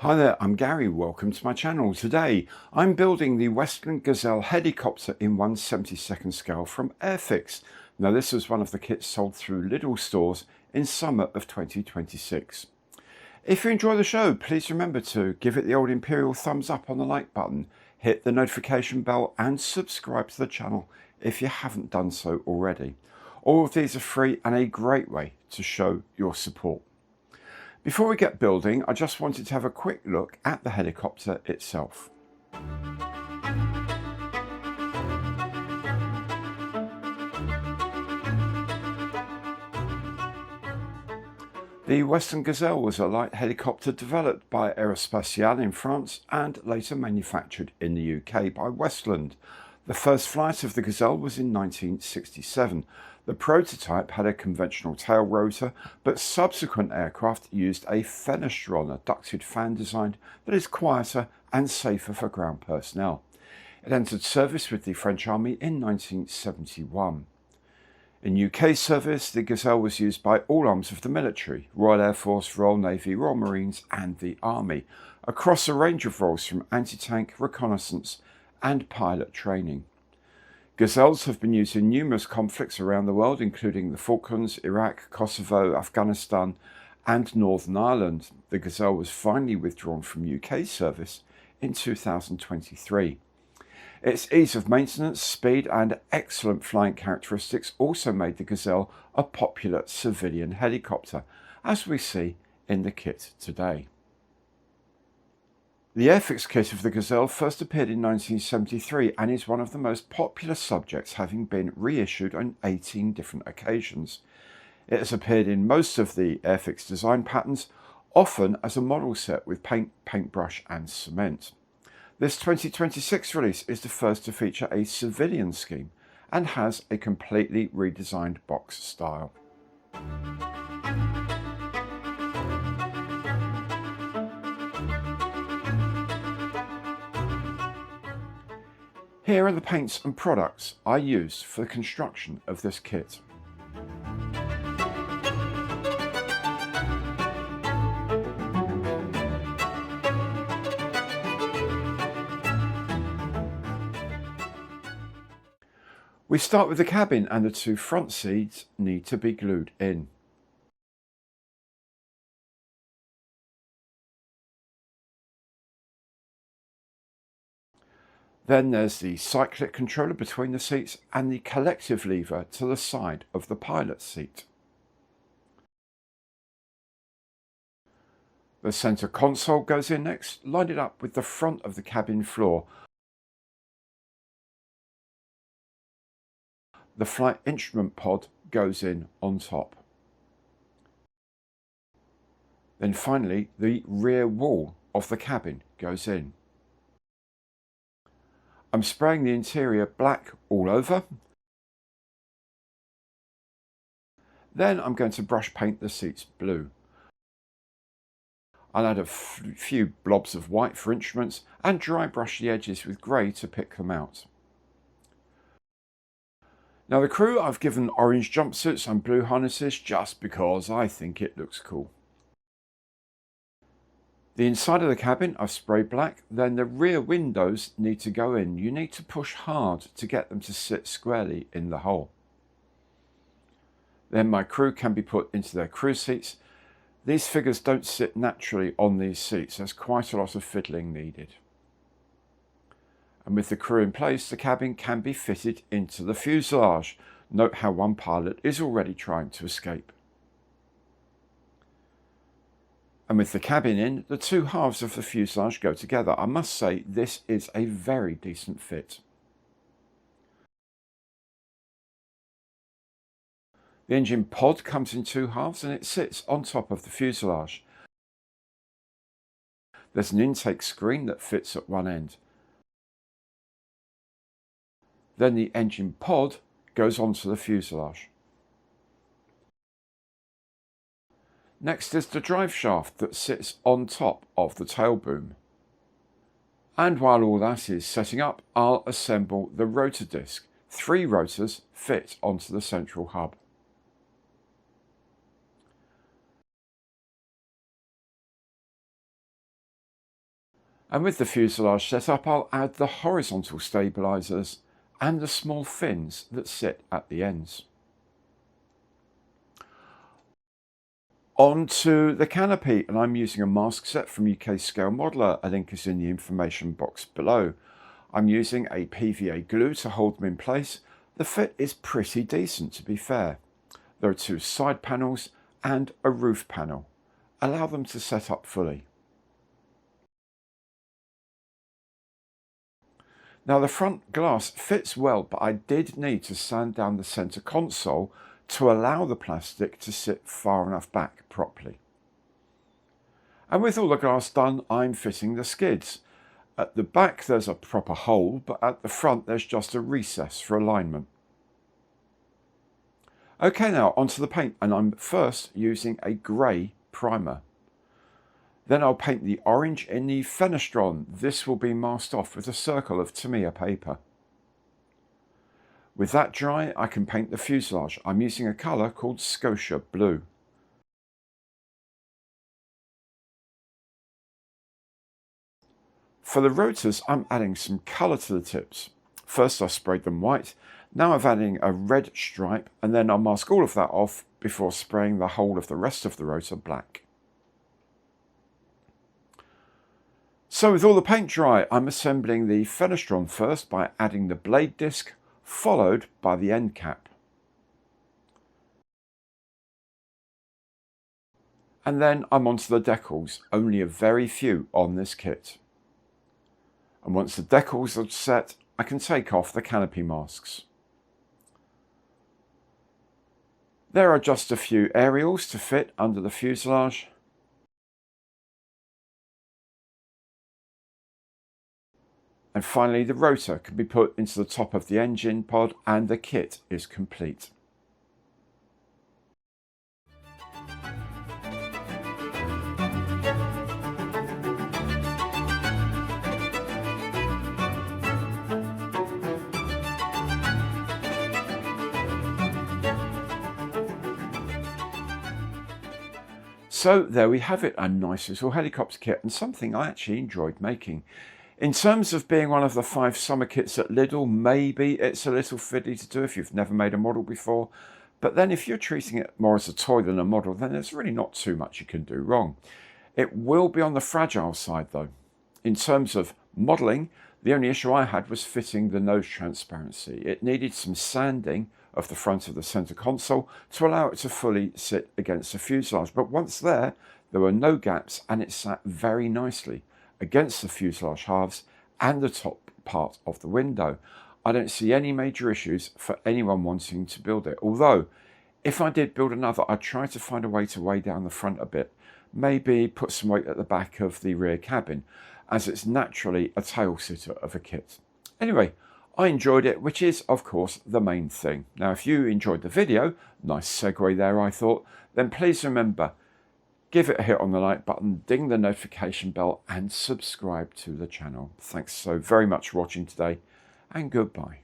Hi there, I'm Gary. Welcome to my channel. Today I'm building the Westland Gazelle helicopter in 1/72nd scale from Airfix. Now this was one of the kits sold through LIDL stores in summer of 2026. If you enjoy the show, please remember to give it the old imperial thumbs up on the like button, hit the notification bell and subscribe to the channel if you haven't done so already. All of these are free and a great way to show your support. Before we get building, I just wanted to have a quick look at the helicopter itself. The Westland Gazelle was a light helicopter developed by Aerospace in France and later manufactured in the UK by Westland. The first flight of the Gazelle was in 1967. The prototype had a conventional tail rotor, but subsequent aircraft used a fenestron, a ducted fan design that is quieter and safer for ground personnel. It entered service with the French Army in 1971. In UK service, the Gazelle was used by all arms of the military: Royal Air Force, Royal Navy, Royal Marines and the Army, across a range of roles from anti-tank, reconnaissance and pilot training. Gazelles have been used in numerous conflicts around the world, including the Falklands, Iraq, Kosovo, Afghanistan and Northern Ireland. The Gazelle was finally withdrawn from UK service in 2023. Its ease of maintenance, speed and excellent flying characteristics also made the Gazelle a popular civilian helicopter, as we see in the kit today. The Airfix kit of the Gazelle first appeared in 1973 and is one of the most popular subjects, having been reissued on 18 different occasions. It has appeared in most of the Airfix design patterns, often as a model set with paint, paintbrush and cement. This 2026 release is the first to feature a civilian scheme and has a completely redesigned box style. Here are the paints and products I used for the construction of this kit. We start with the cabin, and the two front seats need to be glued in. Then there's the cyclic controller between the seats and the collective lever to the side of the pilot seat. The centre console goes in next, line it up with the front of the cabin floor. The flight instrument pod goes in on top. Then finally, the rear wall of the cabin goes in. I'm spraying the interior black all over. Then I'm going to brush paint the seats blue. I'll add a few blobs of white for instruments and dry brush the edges with grey to pick them out. Now the crew, I've given orange jumpsuits and blue harnesses just because I think it looks cool. The inside of the cabin I've sprayed black, then the rear windows need to go in. You need to push hard to get them to sit squarely in the hole. Then my crew can be put into their crew seats. These figures don't sit naturally on these seats, there's quite a lot of fiddling needed. And with the crew in place, the cabin can be fitted into the fuselage. Note how one pilot is already trying to escape. And with the cabin in, the two halves of the fuselage go together. I must say this is a very decent fit. The engine pod comes in two halves and it sits on top of the fuselage. There's an intake screen that fits at one end. Then the engine pod goes onto the fuselage. Next is the drive shaft that sits on top of the tail boom. And while all that is setting up, I'll assemble the rotor disc. 3 rotors fit onto the central hub. And with the fuselage set up, I'll add the horizontal stabilisers and the small fins that sit at the ends. On to the canopy, and I'm using a mask set from UK Scale Modeller. A link is in the information box below. I'm using a PVA glue to hold them in place. The fit is pretty decent, to be fair. There are two side panels and a roof panel. Allow them to set up fully. Now the front glass fits well, but I did need to sand down the centre console to allow the plastic to sit far enough back properly. And with all the glass done, I'm fitting the skids. At the back there's a proper hole, but at the front there's just a recess for alignment. Okay, now onto the paint, and I'm first using a grey primer. Then I'll paint the orange in the fenestron. This will be masked off with a circle of Tamiya paper. With that dry, I can paint the fuselage. I'm using a colour called Scotia Blue. For the rotors, I'm adding some colour to the tips. First I sprayed them white, now I'm adding a red stripe, and then I'll mask all of that off before spraying the whole of the rest of the rotor black. So with all the paint dry, I'm assembling the fenestron first by adding the blade disc, followed by the end cap. And then I'm onto the decals, only a very few on this kit. And once the decals are set, I can take off the canopy masks. There are just a few aerials to fit under the fuselage. And finally, the rotor can be put into the top of the engine pod and the kit is complete. So there we have it, a nice little helicopter kit and something I actually enjoyed making. In terms of being one of the 5 summer kits at LIDL, maybe it's a little fiddly to do if you've never made a model before. But then if you're treating it more as a toy than a model, then there's really not too much you can do wrong. It will be on the fragile side though. In terms of modelling, the only issue I had was fitting the nose transparency. It needed some sanding of the front of the centre console to allow it to fully sit against the fuselage. But once there were no gaps and it sat very nicely against the fuselage halves and the top part of the window. I don't see any major issues for anyone wanting to build it. Although, if I did build another, I'd try to find a way to weigh down the front a bit. Maybe put some weight at the back of the rear cabin, as it's naturally a tail sitter of a kit. Anyway, I enjoyed it, which is, of course, the main thing. Now, if you enjoyed the video, nice segue there, I thought, then please remember, give it a hit on the like button, ding the notification bell, and subscribe to the channel. Thanks so very much for watching today, and goodbye.